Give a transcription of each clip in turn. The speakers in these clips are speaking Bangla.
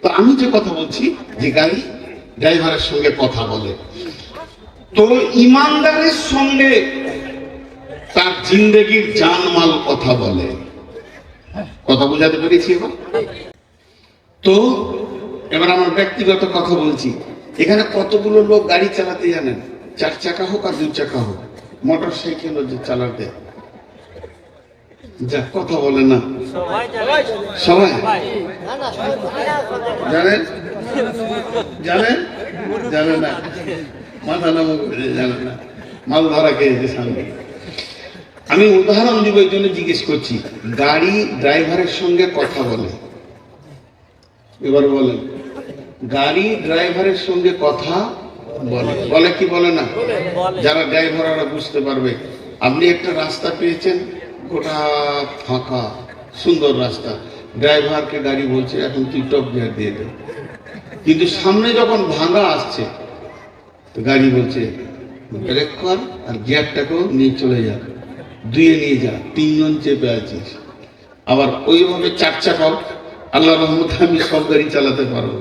তো আমি যে কথা বলছি যে গাড়ি ড্রাইভারের সঙ্গে কথা বলে, তো ইমানদারের সঙ্গে তার জিন্দেগির জানমাল কথা বলে। কথা বুঝাতে পেরেছি? তো এবার আমার ব্যক্তিগত কথা বলছি, এখানে কতগুলো লোক গাড়ি চালাতে জানেন? 4 চাকা হোক আর 2 চাকা হোক, মোটর সাইকেল চালাতে যা কথা বলে না সবাই জানেন? জানেন? জানে না, মাথা নাম জানে না, মাল ধরা খেয়েছে সামনে। আমি উদাহরণ দিব এই জন্য জিজ্ঞেস করছি, গাড়ি ড্রাইভারের সঙ্গে কথা বলে। এবার বলেন, গাড়ি ড্রাইভারের সঙ্গে কথা বলে, বলে কি বলে না? যারা ড্রাইভার ওরা বুঝতে পারবে। আপনি একটা রাস্তা পেয়েছেন, গোটা ফাঁকা সুন্দর রাস্তা, ড্রাইভারকে গাড়ি বলছে এখন তুই টপ গিয়ার দিয়ে দে, কিন্তু সামনে যখন ভাঙা আসছে গাড়ি বলছে ব্রেক কর আর গিয়ারটাকেও নিয়ে চলে যা, 2-এ নিয়ে যা, 3 জন চেপে আছিস। আবার ওইভাবে 4 চাকাও আল্লাহ রহমতে আমি সব গাড়ি চালাতে পারবো।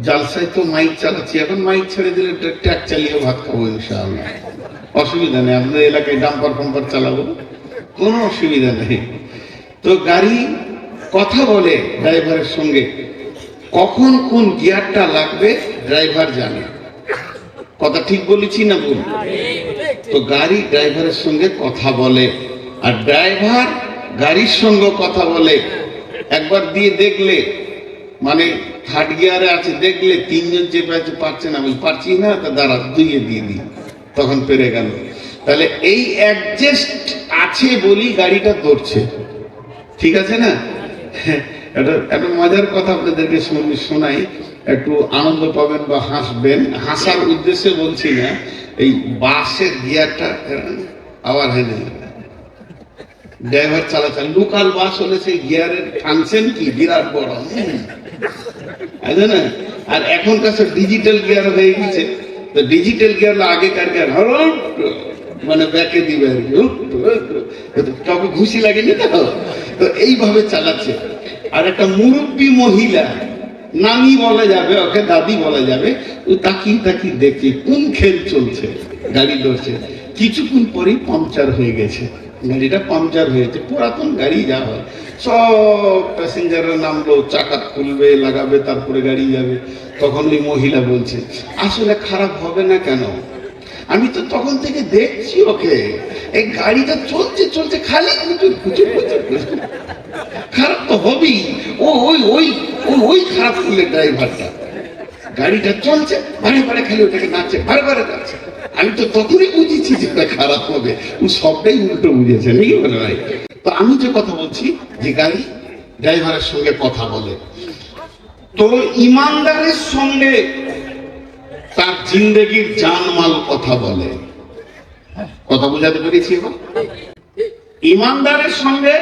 জালসায় তো মাইক চালাচ্ছি, এখন মাইক ছেড়ে দিলে ট্র্যাক চালিয়ে ভাত খাবো ইনশাআল্লাহ, অসুবিধা নেই। আপনার এলাকায় ডাম্পার ফাম্পার চালাবো, কোনো অসুবিধা নেই। তো গাড়ি কথা বলে ড্রাইভারের সঙ্গে, কখন কোন গিয়ারটা লাগবে ড্রাইভার জানে। কথা ঠিক বলেছি না ভুল? তো গাড়ি ড্রাইভারের সঙ্গে কথা বলে, আর ড্রাইভার গাড়ির সঙ্গে কথা বলে। একবার দিয়ে দেখলে, মানে 3rd গিয়ারে আছে, দেখলে 3 জন চেপে আছে, পারছে না, আমি পারছি না, তা দাঁড়া 2-এ দিয়ে দিই, তখন পেরে গেল। তাহলে এই অ্যাডজাস্ট আছে বলি গাড়িটা ধরছে, ঠিক আছে না? একটা মজার কথা আপনাদেরকে শোনাই, একটু আনন্দ পাবেন বা হাসবেন। হাসার উদ্দেশ্যে বলছি না। এই বাসের গিয়ারটা আবার হেনে ড্রাইভার চালাচ্ছেন, লোকাল বাস হলে সেই গিয়ারের ফাংশন কি বিরাট বড়, আছে না? আর এখনকার সব ডিজিটাল গিয়ার হয়ে গেছে। তো ডিজিটাল গিয়ার আগেকার গিয়ার মানে ব্যাকে দিবে আর কি, কাউকে ঘুষি লাগেনি তো। তো এইভাবে চালাচ্ছে। আর একটা মুরব্বী মহিলা, নানি বলা যাবে, ওকে দাদি বলা যাবে, ও তাকিয়ে তাকিয়ে দেখে কোন খেল চলছে, গাড়ি ধরছে। কিছুক্ষণ পরেই পাংচার হয়ে গেছে, গাড়িটা পাংচার হয়েছে। পুরাতন গাড়ি যা হয়, সব প্যাসেঞ্জাররা নামলো, চাকা খুলবে, লাগাবে, তারপরে গাড়ি যাবে। তখন ওই মহিলা বলছে, আসলে খারাপ হবে না কেন? আমি তো তখন থেকে দেখছি ওকে, এই গাড়িটা চলছে চলছে খালি খারাপ তো হবেই। ওই খারাপ করলে ড্রাইভারটা, গাড়িটা চলছে বারে বারে খালি ওটাকে নাচছে, বারে বারে নাচছে। আমি তো তখনই বুঝেছি যে ওটা খারাপ হবে, ও সবটাই উল্টো বুঝেছে, নাকি বলে ভাই? তো আমি যে কথা বলছি যে গাড়ি ড্রাইভারের সঙ্গে কথা বলে, তো ইমানদারের সঙ্গে তার জিন্দেগির জানমাল কথা বলে। কথা বুঝাতে পেরেছি? ইমানদারের সঙ্গে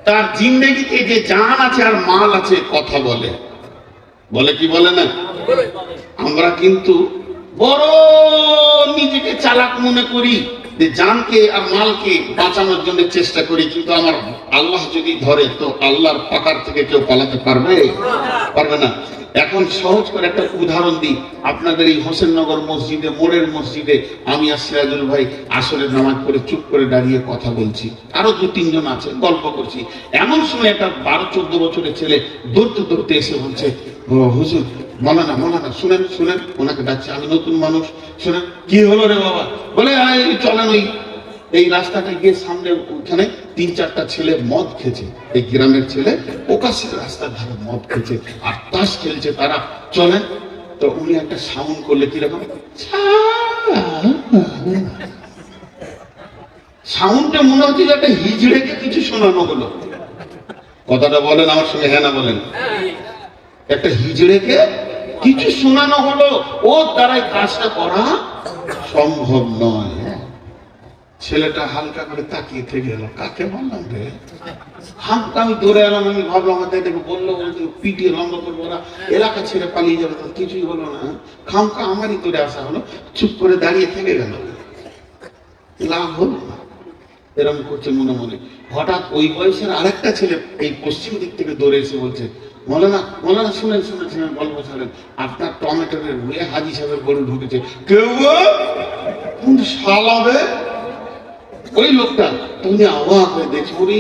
তার জিন্দেগিতে যে জান আছে আর মাল আছে কথা বলে। বলে কি বলে না? আমরা কিন্তু বড় নিজেকে চালাক মনে করি, যে জানকে আর মালকে বাঁচানোর জন্য চেষ্টা করি, কিন্তু আমার আল্লাহ যদি ধরে তো আল্লাহর পাকার থেকে কেউ পালাতে পারবে? পারবে না। এখন সহজ করে একটা উদাহরণ দিই। আপনাদের এই হোসেননগর মসজিদে, মোড়ের মসজিদে আমি আর সিরাজুল ভাই আসরের নামাজ পড়ে চুপ করে দাঁড়িয়ে কথা বলছি, আরো 2-3 জন আছে, গল্প করছি। এমন সময় একটা 12-14 বছরের ছেলে দৌড়তে দৌড়তে এসে বলছে, ও হুজুর, মৌলানা শুনেন শুনেন, ওনাকে ডাকছে। আমি নতুন মানুষ, শুনেন। কি হলো রে বাবা? বলে চলেন ওই এই রাস্তাটা গিয়ে সামনে, ওখানে 3-4টা ছেলে মদ খেয়েছে, এই গ্রামের ছেলে প্রকাশ্যে রাস্তার ধারে মদ খেয়েছে আর তাস খেলছে তারা, চলেন। তো উনি একটা সাউন্ড করলে, কিরকম সাউন্ডটা মনে হচ্ছে যে একটা হিজড়েকে কিছু শোনানো হলো। কথাটা বলেন আমার সঙ্গে, হ্যাঁ না বলেন? একটা হিজড়েকে কিছু শোনানো হলো, ওর দ্বারাই কাজটা করা সম্ভব নয়। ছেলেটা হালকা করে তাকিয়ে থেকে গেল, কাকে বললাম রে? হালকা আমি দৌড়ে এলাম, আমি ভাবলাম আমাদের বললো পিটিয়ে লম্বা করবো, ওরা এলাকা ছেড়ে পালিয়ে যাবে, তো কিছুই হলো না। খামকা আমারই করে আসা হলো, চুপ করে দাঁড়িয়ে থেকে গেল, লাভ হলো না। এরকম করছে মনে মনে। হঠাৎ ওই বয়সের আরেকটা ছেলে এই পশ্চিম দিক থেকে দৌড়ে এসে বলছে, মৌলানা মৌলানা শুনেন শুনেন শুনেন, গল্প ছাড়েন, আপনার টমেটোর রুয়ে হাজি সাহেবের গরু ঢুকেছে। কেউ শালাবে ওই লোকটা, তুমি অবাক হয়ে দেখছো, ওরে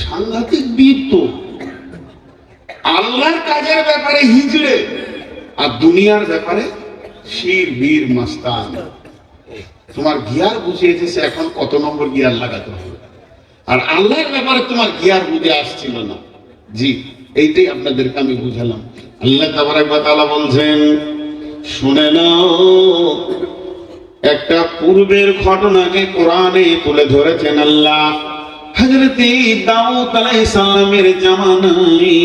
সাংঘাতিক বীর তো, আল্লাহর কাজের ব্যাপারে হিজড়ে আর দুনিয়ার ব্যাপারে শির বীর মাস্তান। তোমার গিয়ার বুঝিয়েছে সে এখন কত নম্বর গিয়ার লাগাতে হবে, আর আল্লাহর ব্যাপারে তোমার গিয়ার বুঝে আসছিল না। জি, এইটাই আপনাদেরকে আমি বুঝালাম। আল্লাহ তাবারক ওয়া তাআলা বলছেন, শুনে নাও, একটা পূর্বের ঘটনাকে কোরআনে তুলে ধরেছেন আল্লাহ। হযরতে দাউদ আলাইহিস সালামের জামানায়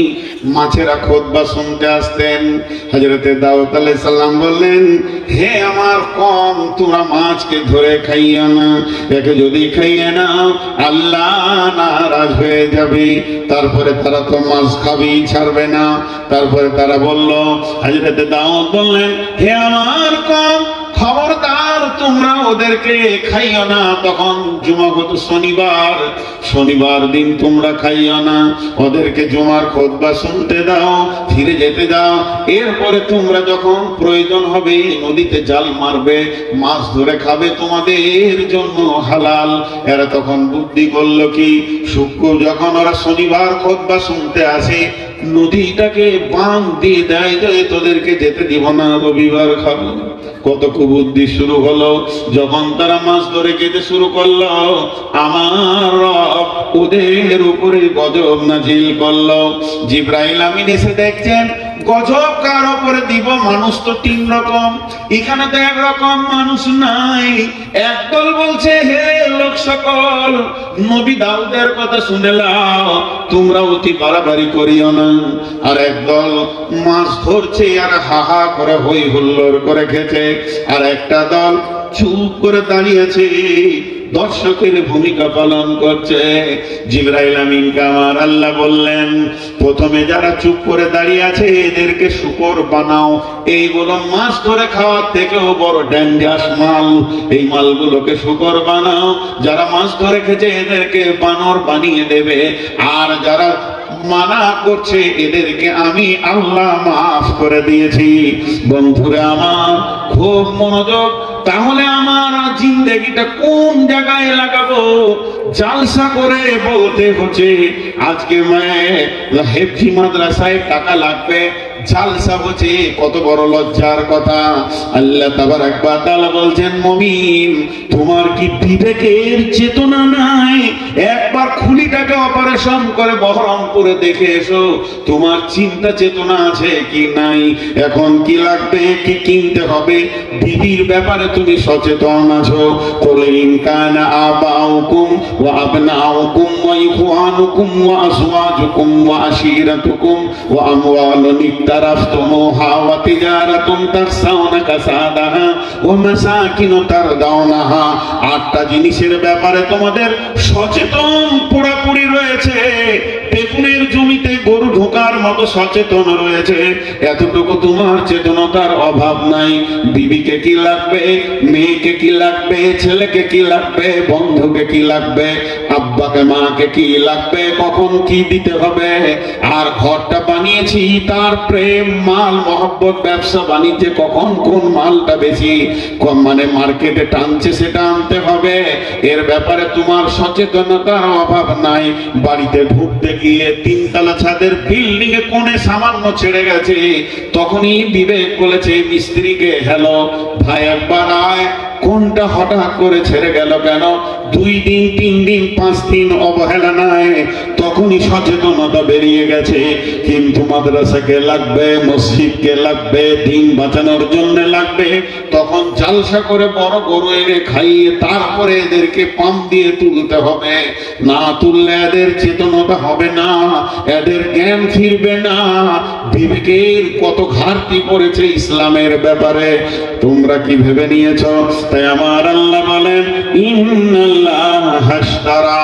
মাছেরা খুতবা শুনতে আসতেন। হযরতে দাউদ আলাইহিস সালাম বললেন, হে আমার কম, তোমরা মাছকে ধরে খাইও না, একে যদি খাইয়ে নাও আল্লাহ নারাজ হয়ে যাবে। তারপরে তারা তো মাছ খাবেই, ছাড়বে না। তারপরে তারা বলল, হযরতে দাউদ বললেন, হে আমার কম, খবরদার তোমরা ওদেরকে খাইও না। তখন জুমাগত শনিবার দিন তোমরা খাইও না, ওদেরকে জুমার খুতবা শুনতে দাও, ফিরে যেতে দাও। এরপরে তোমরা যখন প্রয়োজন হবে নদীতে জাল মারবে, মাছ ধরে খাবে, তোমাদের জন্য হালাল। এরা তখন বুদ্ধি করলো কি, শুক্র যখন ওরা শনিবার খুতবা শুনতে আসে, নদীটাকে বাঁধ দিয়ে দেয় যে তোদেরকে যেতে দিব না, রবিবার খাবো। কত কুবুদ্ধি শুরু হলো। যখন তারা মাছ ধরে খেতে শুরু করলো, আমার রব ওদের উপরে গজব নাজিল করলো। জিবরাইল আমিন এসে দেখছেন গজব কার উপরে দিব, মানুষ তো তিন রকম, এখানে তো একরকম মানুষ নাই। একদল বলছে, হে লোক সকল, নবী দাউদের কথা শুনে নাও, তোমরা অতি বাড়াবাড়ি করিও না। আর একদল মাছ ধরছে আর হাহা করে হই হুল্লোড় করে খেছে। আর একটা দল চুপ করে দাঁড়িয়েছে, দর্শকের ভূমিকা পালন করছে। জিবরাইল আমিনকে আমার আল্লাহ বললেন, প্রথমে যারা চুপ করে দাঁড়িয়ে আছে এদেরকে শুকর বানাও। এইগুলো মাছ ধরে খাওয়ার থেকেও বড় ডেঞ্জারাস মাল, এই মালগুলোকে শুকর বানাও। যারা মাছ ধরে খেছে এদেরকে বানর বানিয়ে দেবে, আর যারা মানা করছে এদেরকে আমি আল্লাহ মাফ করে দিয়েছি। বন্ধুরা আমার, খুব মনোযোগ। তাহলে আমার জিন্দেগিটা কোন জায়গায় লাগাবো? জালসা করে বলতে হচ্ছে আজকে হেফজি মাদ্রাসায় টাকা লাগবে, জালসা হচ্ছে, কত বড় লজ্জার কথা। আল্লাহ তাবারক ওয়া তাআলা বলছেন, মুমিন তোমার কি বিবেকের চেতনা নাই? একবার খুলিটাকে অপারেশন করে বহরমপুরে দেখে এসো, তোমার চিন্তা চেতনা আছে কি নাই? এখন কি লাগবে, কি কিনতে হবে, বিবির ব্যাপারে তুমি সচেতন আছো? কুল ইন কানা আবাউকুম ওয়া আবনাউকুম ওয়া ইখওয়ানুকুম ওয়া আজওয়াজুকুম ওয়া আশীরাতুকুম ওয়া আমওয়ালুন ইকতারাফতুমুহা ওয়া তিজারাতুন তাখশাউনা কাসাদাহা ওয়া মাসাকিন তারদাউনাহা। আটটা জিনিসের ব্যাপারে তোমাদের সচেতন পুরোপুরি রয়েছে। বেগুনের জমিতে গরু ঢোকার মতো সচেতন রয়েছে, এতটুকু তোমার চেতনতার অভাব নাই। বিবিকে কি লাগবে, মেয়েকে কি লাগবে, ছেলেকে কি লাগবে, বন্ধুকে কি লাগবে, আব্বাকে মাকে কি লাগবে, কখন কি দিতে হবে। আর ঘরটা বানিয়েছি তার প্রেম, মাল, মহব্বত, ব্যবসা বাণিজ্যে কখন কোন মালটা বেশি মানে মার্কেটে টানছে সেটা আনতে হবে। এর ব্যাপারে তোমার সচেতনতার অভাব নাই। বাড়িতে ঢুকতে গিয়ে তিনতলা ছাদের বিল্ডিং এ কোণে সামান্য ছেড়ে গেছে, তখনই বিবেক বলেছে মিস্ত্রিকে, হ্যালো ভাই একবার আয়, কোনটা হঠাৎ করে ছেড়ে গেল কেন? 2 দিন 3 দিন 5 দিন অবহেলা নাই, তখনই সচেতনতা বেরিয়ে গেছে। কিন্তু মাদ্রাসাকে লাগবে, মসজিদকে লাগবে, দিন বাঁচানোর জন্য লাগবে, তখন জালসা করে বড় গরু এনে খাইয়ে তারপরে এদেরকে পাম্প দিয়ে তুলতে হবে। না তুললে এদের চেতনতা হবে না, এদের জ্ঞান ফিরবে না। বিবেকের কত ঘাটতি পড়েছে ইসলামের ব্যাপারে, তোমরা কি ভেবে নিয়েছো? তাই আমার আল্লাহ বলেন, ইন্নাল্লাহা হাশতারা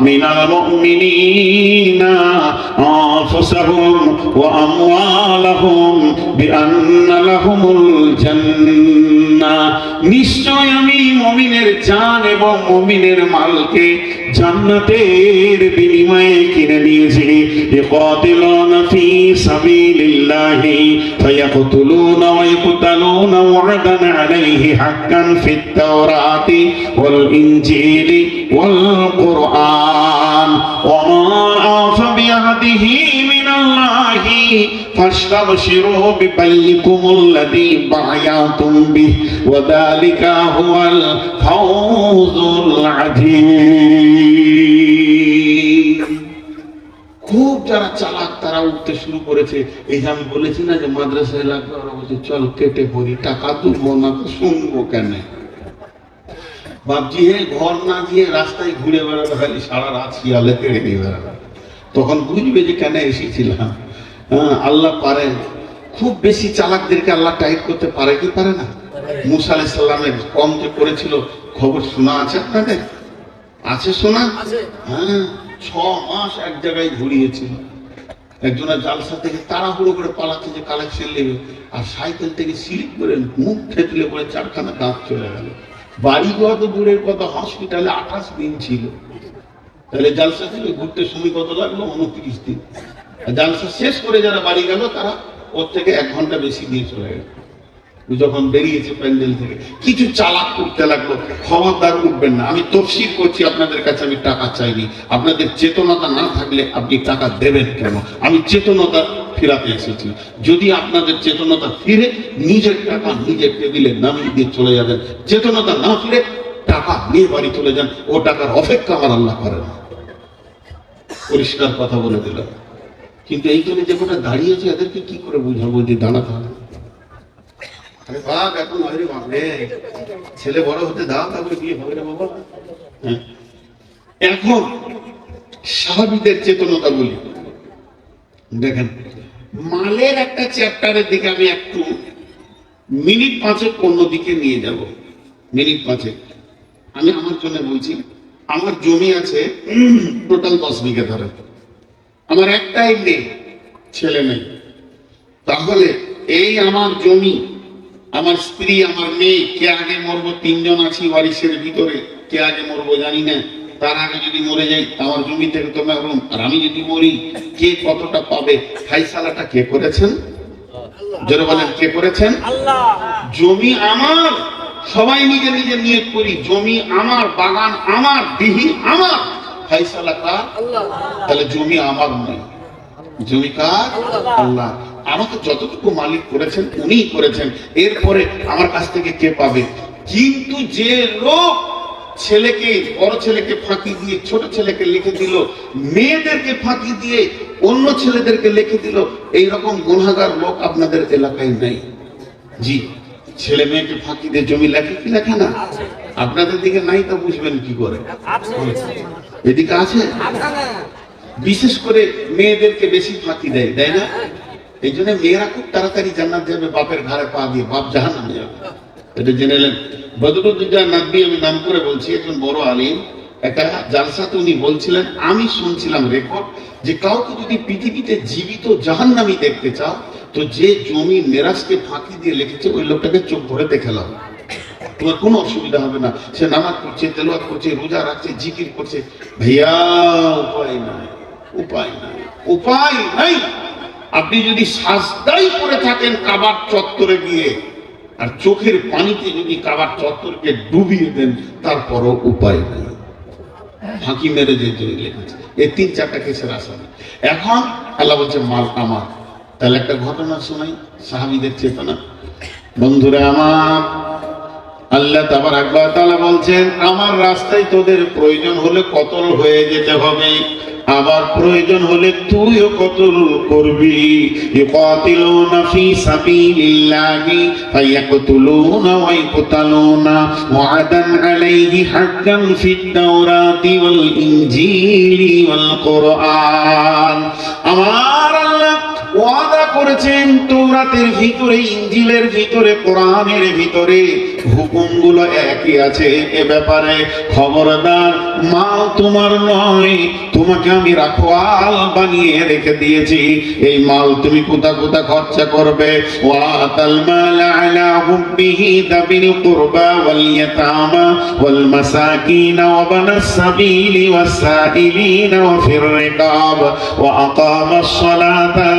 মিনাল মুমিনিনা আনফুসাহুম ওয়া আমওয়ালাহুম বিআন্না লাহুমুল জান্নাহ। নিশ্চয় আমি মুমিনের জান এবং মুমিনের মালকে জান্নাতের বিনিময়ে কিনে নিয়েছে। ইয়াকাতিলুনা ফি সাবিলিল্লাহি ফায়াকতুলুনা ওয়া ইয়াকতালুনা ওয়া'দান আলাইহি হাক্কান ফিত তাওরাতি ওয়াল ইনজিলি ওয়াল কুরআন ওয়া মা আফা বিআহদিহি মিনাল্লাহি ফাশতাবশিরু বিবাইয়িকুমুল্লাযী বায়াতুম বিহি ওয়া যালিকা হুয়াল ফাওজুল আযীম। খুব যারা চালাক তারা উঠতে শুরু করেছে। এই যে আমি বলেছি না যে মাদ্রাসায় লাগবে, ওরা বলছে চল কেটে পড়ি, টাকা তুলবো না তো শুনবো কেন? বাপজি হে ঘর না দিয়ে রাস্তায় ঘুরে বেড়াবে, খালি সারা রাত শিয়ালে কেড়ে নিয়ে বেড়াবে, তখন বুঝবে যে কেন এসেছিলাম। হ্যাঁ, আল্লাহ পারেন। খুব বেশি চালাকদেরকে আল্লাহ টাইট করতে পারে কি পারে না? মুসা আলাইহিস সালামের কম যে করেছিল খবর শোনা আছে আপনাদের? আছে শোনা? হ্যাঁ, 6 মাস এক জায়গায় ঘুরিয়েছিল। একজনের জালসা থেকে তাড়াহুড়ো করে পালাচ্ছে যে কালেকশন নেবে, আর সাইকেল থেকে স্লিপ করে মুখ থেতলে পড়ে 4খানা দাঁত চলে গেল। বাড়ি ঘর তো দূরের কথা, হসপিটালে 28 দিন ছিল। তাহলে জালসা থেকে ঘুরতে সময় কত লাগলো? 29 দিন। জালসা শেষ করে যারা বাড়ি গেল তারা ওর থেকে 1 ঘন্টা বেশি দিয়ে চলে গেল। যখন বেরিয়েছে প্যান্ডেল থেকে কিছু চালাক করতে লাগলো। খবরদার উঠবেন না। আমি তফসির করছি আপনাদের কাছে, আমি টাকা চাইনি। আপনাদের চেতনতা না থাকলে আপনি টাকা দেবেন কেন? আমি চেতনতা ফিরাতে এসেছি। যদি আপনাদের চেতনতা ফিরে, নিজের টাকা নিজের টেবিলে নামিয়ে দিয়ে চলে যাবেন। চেতনতা না ফিরে টাকা নিয়ে বাড়ি চলে যান। ও টাকার অপেক্ষা আমার আল্লাহ করে না। পরিষ্কার কথা বলে দিলাম। কিন্তু এইখানে যে কোটা দাঁড়িয়েছে এদেরকে কি করে বুঝাবো যে দাঁড়াতে হবে? আরে বাপ, এখন হয় রে বাপ রে, ছেলে বড় হতে দাও, তারপরে বিয়ে হবে রে বাবা। এখন সাহাবীদের চেতনতা বলি। দেখেন, মালের একটা চ্যাপ্টারের দিকে আমি একটু মিনিট 5 অন্যদিকে নিয়ে যাব। মিনিট 5 আমি আমার জন্য বলছি। আমার জমি আছে টোটাল 10 বিঘা ধরে। আমার একটাই মেয়ে, ছেলে নেই। তাহলে এই আমার জমি, আমার স্ত্রী, আমার মেয়ে, কে আগে মরবো? 3 জন আছি ওয়ারিসের ভিতরে। কে আগে মরবো জানি না। তার আগে যদি মরে যাই আমার জমি থেকে তো মাহরুম। আর আমি যদি মরি, কে কতটা পাবে? ফাইসালাটা কে করেছেন? জোরে বলেন, কে করেছেন? আল্লাহ। জমি আমার, সবাই নিজে নিজে নিয়ত করি, জমি আমার, বাগান আমার, দিহি আমার, ফাইসালা কার? আল্লাহ। তাহলে জমি আমার নয়, জমি কার? আল্লাহ। আমাকে যতটুকু মালিক করেছেন উনিই করেছেন। এরপরে আমার কাছ থেকে কে পাবে? কিন্তু যে লোক ছেলেকে, বড় ছেলেকে ফাঁকি দিয়ে ছোট ছেলেকে লিখে দিল, মেয়েদেরকে ফাঁকি দিয়ে অন্য ছেলেদেরকে লিখে দিল, এইরকম গুনাহগার লোক আপনাদের এলাকায় নেই? জি, ছেলে মেয়েকে ফাঁকি দিয়ে জমি লেখে কি লেখে না? আপনাদের দিকে নাই তো বুঝবেন কি করে? এদিকে আছে। বিশেষ করে মেয়েদেরকে বেশি ফাঁকি দেয়, তাই না? এই জন্য মেয়েরা খুব তাড়াতাড়ি জান্নাত যাবে বাপের ঘাড়ে পা দিয়ে, বাপ জাহান্নামে যাবে। এটা জেনে নেন। বদরুদ্দোজা নদভী, আমি নাম করে বলছি, একজন বড় আলিম, একটা জালসাতে উনি বলছিলেন, আমি শুনছিলাম রেকর্ড, যে কাউকে যদি পৃথিবীতে জীবিত জাহান্নামী দেখতে চাও তো যে জমি মেরাজকে ফাঁকি দিয়ে লিখেছে ওই লোকটাকে চোখ ভরে দেখে নাও, তোমার কোনো অসুবিধা হবে না। সে নামাজ পড়ছে, তেলাওয়াত করছে, রোজা রাখছে, জিকির করছে। ভাইয়া, উপায় নাই, উপায় নাই, উপায় নাই। আপনি যদি সাজদাই করে থাকেন কাবার চত্বরে গিয়ে, আর চোখের পানিতে যদি কাবার চত্বরকে ডুবিয়ে দেন, তারপরও উপায় নেই। ফাঁকি মেরে যে লিখেছে, এই 3-4টা কেসের আসামি। এখন আল্লাহ বলছে মাল আমার। তাহলে একটা ঘটনা শোনাই, সাহাবীদের চেতনা। বন্ধুরা আমার, আল্লাহ তাবারক ওয়া তাআলা বলছেন, আমার রাস্তায় তোদের প্রয়োজন হলে কতল হয়ে যেতে হবে, আবার প্রয়োজন হলে তুইও কতল করবি। ইকাতিলুনা ফি সাবিলিল্লাহি ফায়াকতুলুনা ওয়া ইয়াকতালুনা ওয়া'দান আলাইহি হাক্কান ফিত তাওরাতি ওয়াল ইনজিলি ওয়াল কুরআন। আমার আল্লাহ ওয়াদা করেছেন তৌরাতের ভিতরে, ইনজিলের ভিতরে, কোরআনের ভিতরে হুকুমগুলো একই আছে। এ ব্যাপারে খবরদার, মাল তোমার নয়, তোমাকে আমি রাখওয়াল বানিয়ে রেখে দিয়েছি। এই মাল তুমি কোথা কোথা খরচা করবে। ওয়াতাল মাল আলা হুব্বিহি দাবিল কুরবা ওয়াল ইয়াতামা ওয়াল মাসাকিন ওয়া বানাস সাবিলি ওয়াস সাইলিন ওয়া ফির রিকাব ওয়া আকামাস সালাতা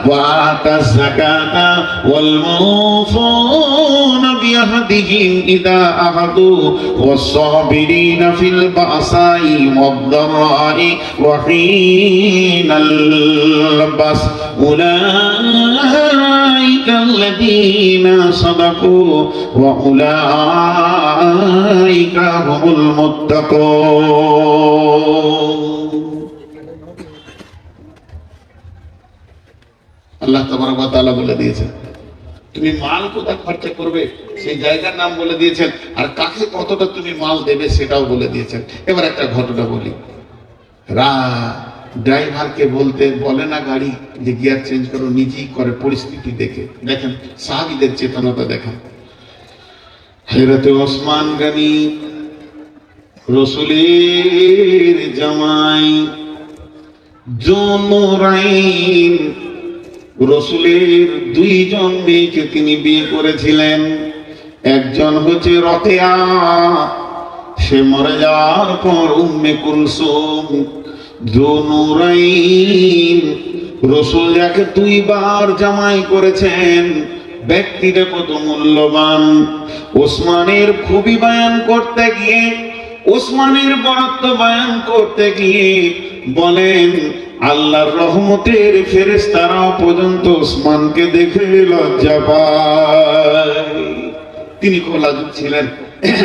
ওয়া আতাজ যাকাতা ওয়াল মুফুনা বিআহদিহিম ইযা আহাদু ওয়াস সাবিরিনা ফিল বাসাই ওয়াদ দারাই ওয়া হিনাল বাস উলাইকা আল্লাযীনা সাদাকু ওয়া উলাইকা হুমুল মুত্তাকুন। আল্লাহ তাবারক ওয়া তাআলা বলে দিয়েছেন তুমি মাল কোথায় খরচা করবে, সেই জায়গার নাম বলে দিয়েছেন, আর কাকে কতটা তুমি মাল দেবে সেটাও বলে দিয়েছেন। এবার একটা ঘটনা বলি। ড্রাইভারকে বলে না গাড়ি যে গিয়ার চেঞ্জ করো, নিজেই করে পরিস্থিতি দেখে। দেখেন সাহাবীদের চেতনাটা দেখেন। হযরতে ওসমান গনি রাসূলের জামাই জুনুরাইন, রাসূলের দুইজন মেয়েকে তিনি বিয়ে করেছিলেন। একজন হচ্ছে রকেয়া, সে মরে যাওয়ার পর উম্মে কুলসুম। জুনুরাইন রাসূল যাকে দুইবার জামাই করেছেন, ব্যক্তিটা কত মূল্যবান। ওসমানের খুবই বয়ান করতে গিয়ে, ওসমানের বরত্ব বয়ান করতে গিয়ে বলেন আল্লাহর রহমতের ফেরেশতারাও পর্যন্ত ওসমানকে দেখে লজ্জা পায়। তিনি খুব লাজুক ছিলেন।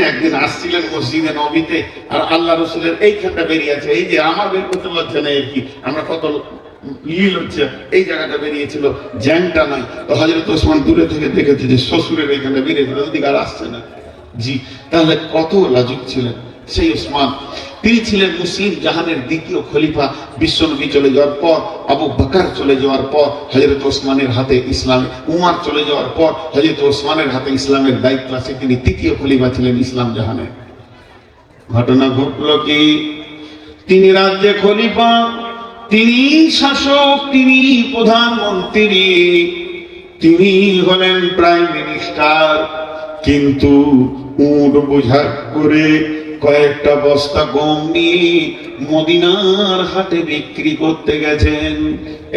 একদিন আসছিলেন মসজিদে নবীতে, আর আল্লাহ রসুলের এইখানটা বেরিয়ে আছে, এই যে আমার বের করতে লজ্জা নেই আর কি, আমরা কত লজ্জা, এই জায়গাটা বেরিয়েছিল, জ্যাংটা নয়। তো হযরত ওসমান দূরে থেকে দেখেছে যে শ্বশুরের এইখানটা বেরিয়েছিল, ওদিকে আর আসছে না। জি, তাহলে কত লাজুক ছিলেন সেই ওসমান। তিনি ছিলেন মুসলিম জাহানের দ্বিতীয় খলিফা। বিশ্বনবী চলে যাওয়ার পর, আবু বকর চলে যাওয়ার পর হযরত ওসমানের হাতে ইসলাম, উমর চলে যাওয়ার পর হযরত ওসমানের হাতে ইসলামের দায়িত্ব আছে। তিনি তৃতীয় খলিফা ছিলেন ইসলাম জাহানের। ঘটনা ঘটল কি, তিনি রাজ্যে খলিফা, তিনি শাসক, তিনি প্রধানমন্ত্রী, তিনি হলেন প্রাইম মিনিস্টার। কিন্তু উট বোঝা করে কয়েকটা বস্তা গম নিয়ে মদিনার হাটে বিক্রি করতে গেছেন।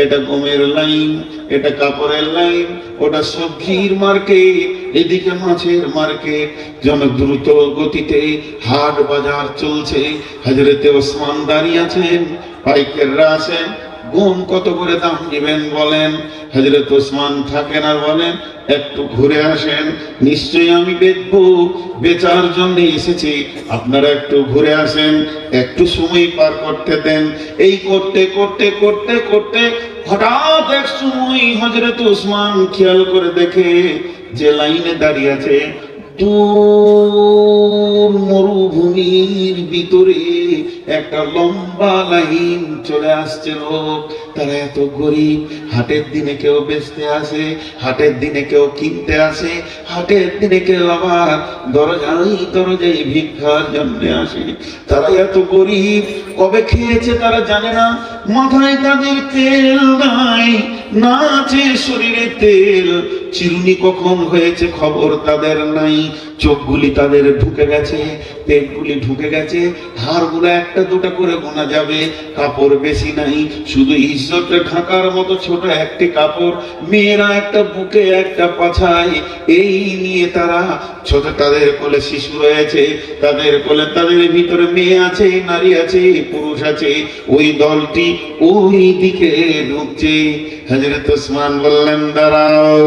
এটা গমের লাইন, এটা কাপড়ের লাইন, ওটা সবজির মার্কেট, এদিকে মাছের মার্কেট। যেন দ্রুত গতিতে হাট বাজার চলছে। হযরতে ওসমান দাঁড়িয়ে আছেন, পাইকাররা আছেন, গম কত করে দাম দিবেন বলেন। হযরত ওসমান থাকেন আর বলেন একটু ঘুরে আসেন, নিশ্চয়ই আমি বেচবো, বেচার জন্য এসেছি, আপনারা একটু ঘুরে আসেন, একটু সময় পার করতে দেন। এই করতে করতে করতে করতে হঠাৎ এক সময় হযরত ওসমান খেয়াল করে দেখে যে লাইনে দাঁড়িয়ে আছে, দূর মরুভূমির ভিতরে একটা লম্বা লাইন চলে আসছে লোক। তারা এত গরিব, হাটের দিনে কেউ বেচতে আসে, হাটের দিনে কেউ কিনতে আসে, হাটের দিনে কেউ আবার দরজায় দরজায় ভিক্ষার জন্য আসে। তারা এত গরিব, কবে খেয়েছে তারা জানে না, মাথায় তাদের তেল নাই, না আছে শরীরে তেল, চিরুনি কখন হয়েছে খবর তাদের নাই, চোখগুলি তাদের ঢুকে গেছে, পেটগুলি ঢুকে গেছে, হাড়গুলো একটা দুটা করে গোনা যাবে, কাপড় বেশি নাই, শুধু ইজ্জতটা ঢাকার মতো ছোট একটি কাপড়, মেয়েরা একটা বুকে একটা পাছায়, এই নিয়ে তারা ছোট, তাদের কোলে শিশু রয়েছে, তাদের কোলে তাদের ভিতরে মেয়ে আছে, নারী আছে, পুরুষ আছে। ওই দলটি ওই দিকে ঢুকছে। হযরত ওসমান বললেন দাঁড়াও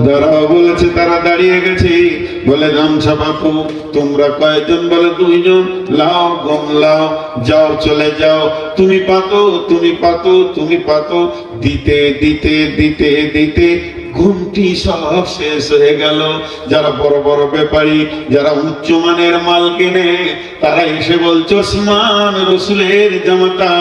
দাঁড়াও, বলেছে তারা দাঁড়িয়ে গেছে। বলে গামছা বাপু, তোমরা কয়জন? বলে দুইজন। লাও গম লাও, যাও চলে যাও, তুমি পাতো তুমি পাতো তুমি পাতো। দিতে দিতে দিতে দিতে ঘুমটি সব শেষ হয়ে গেল। যারা বড় বড় ব্যাপারী, যারা উচ্চমানের মাল কিনে, তারা এসে বলছে, ওসমান রসুলের জামাতা,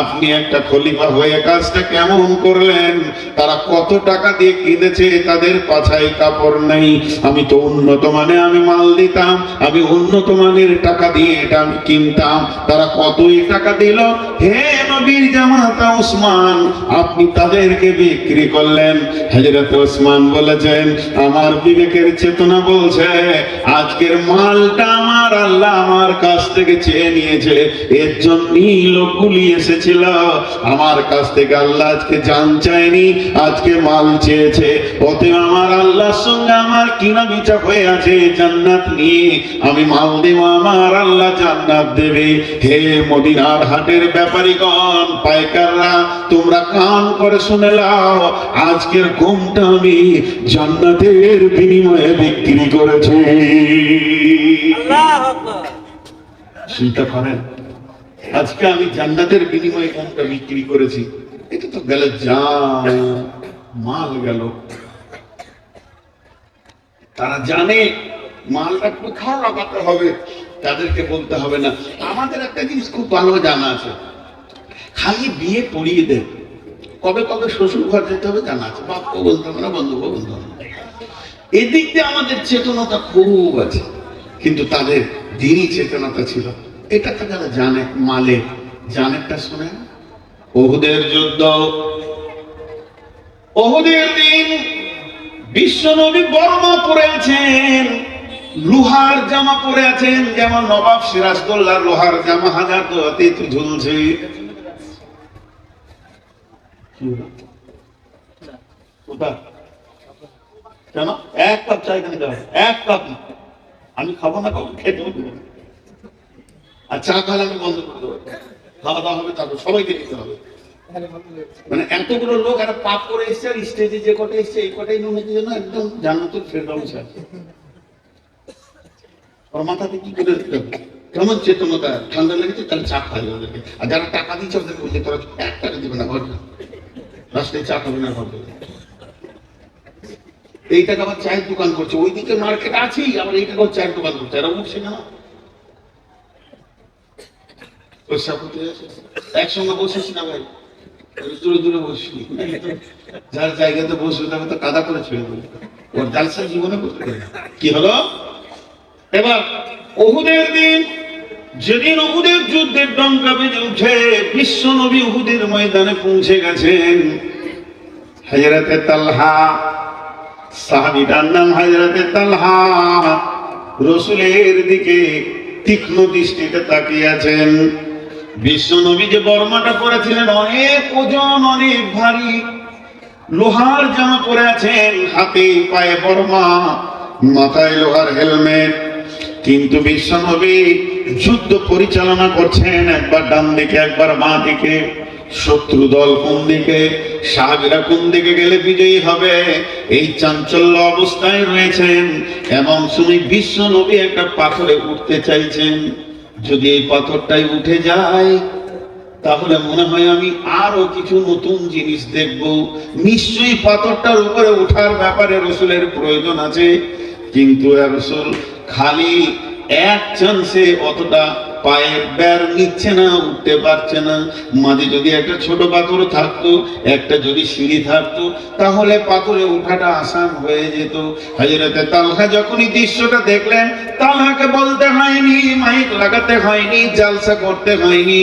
আপনি একটা খলিফা হয়ে কাজটা কেমন করলেন? তারা কত টাকা দিয়ে কিনেছে, তাদের পাছায় কাপড় নেই। আমি তো উন্নত মানে আমি মাল দিতাম, আমি উন্নত মানের টাকা দিয়ে এটা আমি কিনতাম, তারা কতই টাকা দিল। হে নবীর জামাতা ওসমান, আপনি তাদেরকে বিক্রি করলেন। হযরত ওসমান বলেছেন, আমার বিবেকের চেতনা বলছে আজকের মালটা আমার আল্লাহ আমার কাছ থেকে চেয়ে নিয়েছে, এর জন্যই লোকগুলি এসেছিল। আমার কাছ থেকে আল্লাহ আজকে জান চায়নি, আজকে মাল চেয়েছে। অতএব আমার আল্লাহর সঙ্গে আমার কিনা বিচার হয়ে আছে জান্নাত নিয়ে, আমি মাল দেব, আমার আল্লাহ জান্নাত দেবে। হে মদিনার হাটের ব্যাপারীগণ, পাইকাররা, তোমরা কান করে শুনে নাও, আজকের ঘুমটা আমি জান্নাতের বিনিময়ে বিক্রি করেছি। চিন্তা করেন, আজকে আমি জান্নাতের বিনিময়ে ঘুমটা বিক্রি করেছি। এটা তো গেল জান মাল গেল। তারা জানে মালটা কোথাও লাগাতে হবে, তাদেরকে বলতে হবে না। আমাদের একটা জিনিস খুব ভালো জানা আছে, খালি বিয়ে পড়িয়ে দেয়, কবে কবে শ্বশুর ঘর যেতে হবে জানা আছে, বাপকে বলতে হবে না, বন্ধুকে বলতে হবে না। এদিক দিয়ে আমাদের চেতনতা খুব আছে, কিন্তু তাদের দিনই চেতনতা ছিল। এটা তো যারা জানে, মালে জানেরটা শুনে। ওহুদের যুদ্ধ, ওহুদের দিন বিশ্ব নবী বর্মা পরে আছেন, লোহার জামা পরে আছেন, যেমন নবাব সিরাজদৌল্লার লোহার জামা হাজার দোয়াতে ঝুলছে। কেন এক কাপ চাই কেন দেওয়া? এক কাপ না, আমি খাবো না, কাউকে খেতে হবে। আর চা খালে আমি বন্ধ করে দেবো, খাওয়া দাওয়া হবে, তারপর সবাইকে দিতে হবে। মানে এতগুলো লোক একটা পাপ করে এসছে, আর স্টেজে যে কটা এসছে এই কটাই নুনের জন্য একদম জান্নাতুল ফেরদাউস আছে। ওর মাথাতে কি করে দিতে হবে? কেমন চেতনতা, ঠান্ডা লেগেছে তাহলে চা খাই ওদেরকে। আর যারা টাকা দিচ্ছে ওদেরকে বলছে তোরা 1 টাকা দিবে না, ঘর রাস্তায় চা খাবে না, ঘর এই টাকা আবার চায়ের দোকান করছে, ওইদিকে মার্কেট আছেই, আবার এই টাকা চায়ের দোকান করছে, এরা উঠছে না। একসঙ্গে বসেছি না ভাই, দূরে দূরে বসি, যার জায়গাতে বসবে তাকে তো কাদা করে ছেড়ে দেবে, ওর জালসা জীবনে করতে পারে। কি হলো এবার? ওহুদের দিন, যেদিন উহুদের যুদ্ধের ডঙ্কা বেজে উঠে, বিশ্ব নবী উহুদের ময়দানে পৌঁছে গেছেন। হযরতে তালহা, সাহাবীটার নাম হযরতে তালহা, রাসূলের দিকে তীক্ষ্ণ দৃষ্টিতে তাকিয়ে আছেন। বিশ্ব নবী যে বর্মাটা পরেছিলেন অনেক ওজন, অনেক ভারী, লোহার জামা পরে আছেন, হাতে পায়ে বর্মা, মাথায় লোহার হেলমেট। কিন্তু বিশ্ব নবী যুদ্ধ পরিচালনা করছেন, একবার ডান দিকে একবার বাঁ দিকে, শত্রু দল কোন দিকে, সাহাবীরা কোন দিকে গেলে বিজয়ী হবে, এই চাঞ্চল্য অবস্থায় রয়েছেন। এমন সময় বিশ্ব নবী একটা পাথরে উঠতে চাইছেন। যদি এই পাথরটাই উঠে যায় তাহলে মনে হয় আমি আরো কিছু নতুন জিনিস দেখব, নিশ্চয়ই পাথরটার উপরে ওঠার ব্যাপারে রাসূলের প্রয়োজন আছে। কিন্তু রাসূল খালি এক চান্সে অতটা পায়ের বের নিচ্ছে না, উঠতে পারছে না। মাঝে যদি একটা ছোট পাথর থাকতো, একটা যদি সিঁড়ি থাকতো, তাহলে পাথরে ওঠাটা আসান হয়ে যেত। হযরতে তালহা যখনই দৃশ্যটা দেখলেন, তালহাকে বলতে হয়নি, মাইক লাগাতে হয়নি, জালসা করতে হয়নি,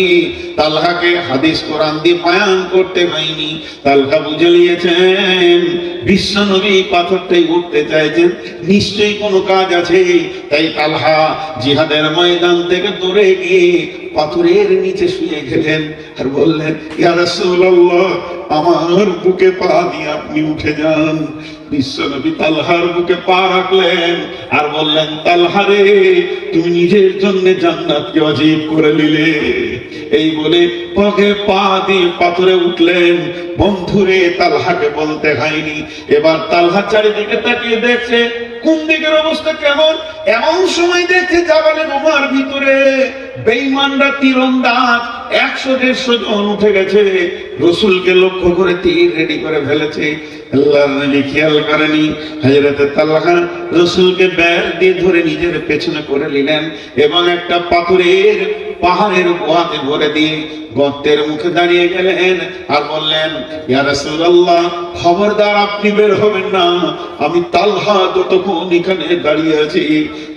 তালহাকে হাদিস কোরআন দিয়ে বয়ান করতে হয়নি। তালহা বুঝে নিয়েছেন বিশ্ব নবী পাথরটাই উঠতে চাইছেন, নিশ্চয়ই কোনো কাজ আছে। তাই তালহা জিহাদের ময়দান থেকে দূরে গিয়ে পাথরের নিচে শুয়ে গেলেন আর বললেন, ইয়া রাসূলুল্লাহ, আমার বুকে পা দিয়ে আপনি উঠে যান। বিশ্বনবী তালহার বুকে পা রাখলেন আর বললেন, তালহা রে, তুমি নিজের জন্য জান্নাতকে ওয়াজিব করে নিলে। এই বলে পাকে পা দিয়ে পাথরে উঠলেন। বন্ধুরে, তালহাকে বলতে হয়নি। এবার তালহা চারিদিকে তাকিয়ে দেখছে কোন দিকের অবস্থা কেমন। এমন সময় দেখছে জাবালে রুমার ভিতরে বেঈমানরা তীরন্দাজ 100-150 জন উঠে গেছে, রসুলকে লক্ষ্য করে তীর রেডি করে ফেলেছে। আল্লাহর নবী খেয়াল করেনি, হযরতে তালহা রসুলকে ব্যাট দিয়ে ধরে নিজের পেছনে করে নিলেন এবং একটা পাথরের পাহাড়ের গোয়াতে ভরে দিয়ে গর্তের মুখে দাঁড়িয়ে গেলেন আর বললেন, ইয়া রাসূলুল্লাহ, খবরদার আপনি বের হবেন না, আমি তালহা যতক্ষণ এখানে দাঁড়িয়ে আছি।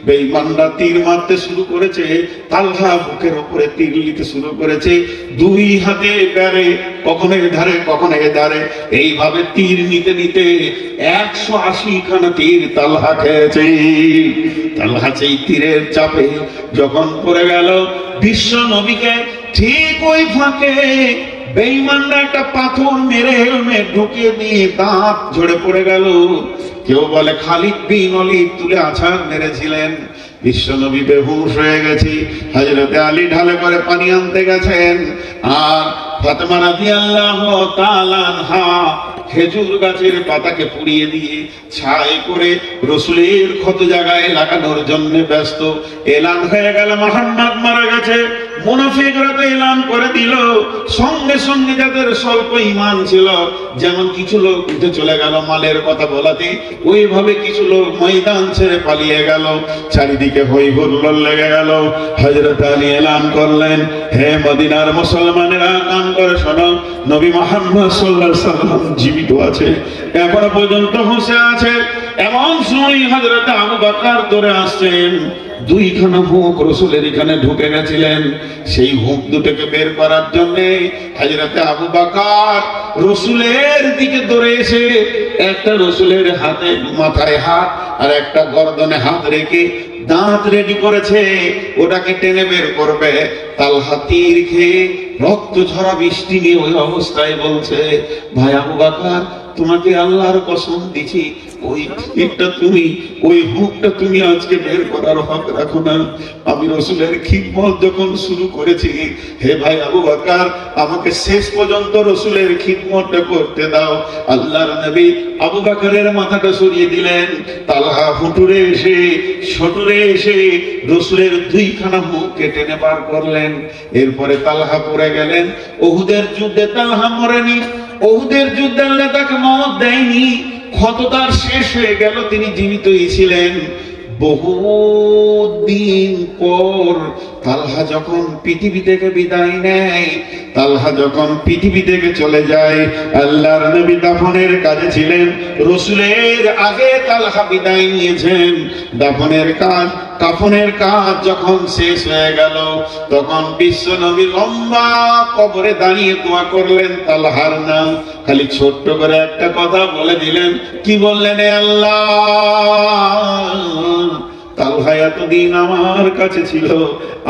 বেঈমানরা তীর মারতে শুরু করেছে, তালহা বুকের উপরে তীর নিতে শুরু করেছে, দুই হাতে ব্যারে, কখনো এধারে কখনো এধারে, এইভাবে তীর নিতে নিতে 180 খানা তীর তালহা খেয়েছে। তালহা সেই তীরের চাপে যখন পড়ে গেল বিশ্ব নবীকে, ঠিক ওই ফাঁকে বেঈমানরা একটা পাথর মেরে হেলমেট ঢুকিয়ে দিয়ে দাঁত ঝরে পড়ে গেল। কেউ বলে খালিদ বিন ওয়ালিদ তুলে আছাড় মেরেছিলেন। বিশ্বনবী বেহুশ হয়ে গেছে, হযরতে আলী ঢালে করে পানি আনতে গেছেন, আর ফাতেমা রাদিয়াল্লাহু তাআলা আনহা খেজুর গাছের পাতাকে পুড়িয়ে দিয়ে ছাই করে রসুলের ক্ষত জায়গায় লাগানোর জন্য ব্যস্ত। এলান হয়ে গেল মুহাম্মদ মারা গেছে। মুনাফিকরা তো এলান করে দিল, সঙ্গে সঙ্গে যাদের স্বল্প ঈমান ছিল, যেমন কিছু লোক উঠে চলে গেল মালের কথা বলাতে, ওইভাবে কিছু লোক ময়দান ছেড়ে পালিয়ে গেল। চারিদিকে হই হুল্লোড় লেগে গেল। হযরত আলী এলান করলেন, হে মদিনার মুসলমানেরা, কান করে শোনো, নবী মুহাম্মদ সাল্লাল্লাহু আলাইহি ওয়াসাল্লাম জীবিত আছে, এখনো পর্যন্ত হুঁশে আছে। এমন সময় হযরত আবু বকর দৌড়ে আসছেন, দুইখানা হুক রসুলের এখানে ঢুকে গেছিলেন। সেই হুক দুটোকে বের করার জন্য হযরতে আবু বকর রসুলের দিকে দৌড়ে এসে একটা রসুলের হাতে মাথায় হাত আর একটা গর্দনে হাত রেখে দাঁত রেডি করেছে, ওটাকে টেনে বের করবে। তালহা তীর খেয়ে রক্ত ঝরা বৃষ্টি নিয়ে ওই অবস্থায় বলছে, ভাই আবু বকর, তোমাকে আল্লাহর কসম দিছি, ওই তীরটা তুমি, ওই হুকটা তুমি আজকে বের করার হক রাখো না। আমি রসুলের খিদমত যখন শুরু করেছি, হে ভাই আবু বকর, আমাকে শেষ পর্যন্ত রসুলের খিদমতটা করতে দাও। আল্লাহর নবী আবু বকরের মাথাটা সরিয়ে দিলেন। তালহা হুটুরে এসে ছটুরে এসে রসুলের দুইখানা মুখ কেটে বার করলেন। এরপরে তালহা পড়ে গেলেন। উহুদের যুদ্ধে তালহা মরেনি, উহুদের যুদ্ধে আল্লাহ তাকে মওত দেয়নি, ক্ষত তার শেষ হয়ে গেল, তিনি জীবিতই ছিলেন। বহুদিন পর তালহা যখন পৃথিবী থেকে বিদায় নেয়, তালহা যখন পৃথিবী থেকে চলে যায়, আল্লাহর নবী দাফনের কাজে ছিলেন। রসুলের আগে তালহা বিদায় নিয়েছেন। দাফনের কাজ, কাফনের কাজ যখন শেষ হয়ে গেল, তখন বিশ্ব নবী লম্বা কবরে দাঁড়িয়ে দোয়া করলেন তালহার নাম। খালি ছোট্ট করে একটা কথা বলে দিলেন। কি বললেন? এ আল্লাহ, তালহা এতদিন আমার কাছে ছিল,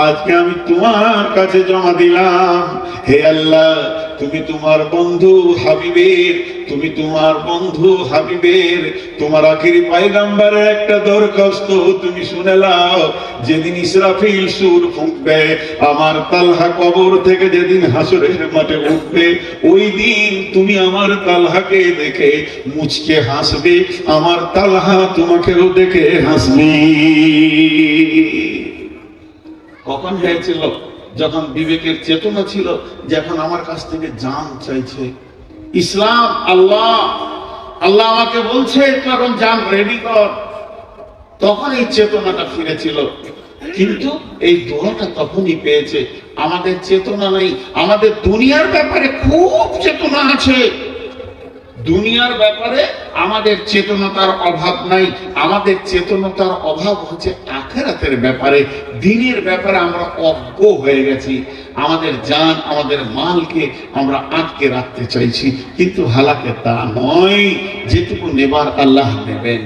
আজকে আমি তোমার কাছে জমা দিলাম। হে আল্লাহ, তুমি তোমার বন্ধু হাবিবের, তুমি তোমার বন্ধু হাবিবের, তোমার আখিরি পয়গম্বরের একটা দরখাস্ত তুমি শুনে নাও। যেদিন ইসরাফিল সুর ফুঁকবে, আমার তালহা কবর থেকে যেদিন হাসরের মাঠে উঠবে, ওই দিন তুমি আমার তালহাকে দেখে মুচকে হাসবে, আমার তালহা তোমাকেও দেখে হাসবে। কখন হয়েছিল? যখন বিবেকের চেতনা ছিল, যখন আমার কাছ থেকে জান চাইছে। ইসলাম, আল্লাহ আল্লাহ আমাকে বলছে তখন জান রেডি কর, তখন এই চেতনাটা ফিরেছিল। কিন্তু এই দোয়াটা তখনই পেয়েছে। আমাদের চেতনা নেই। আমাদের দুনিয়ার ব্যাপারে খুব চেতনা আছে, দুনিয়ার ব্যাপারে আমাদের চেতনতার অভাব নাই। আমাদের চেতনতার অভাব হচ্ছে আখিরাতের ব্যাপারে, দ্বীনের ব্যাপারে আমরা অজ্ঞ হয়ে গেছি। আমাদের জান, আমাদের মালকে আমরা আটকে রাখতে চাইছি, কিন্তু হালাকে তা নয়। যেটুকু নেবার আল্লাহ নেবেন।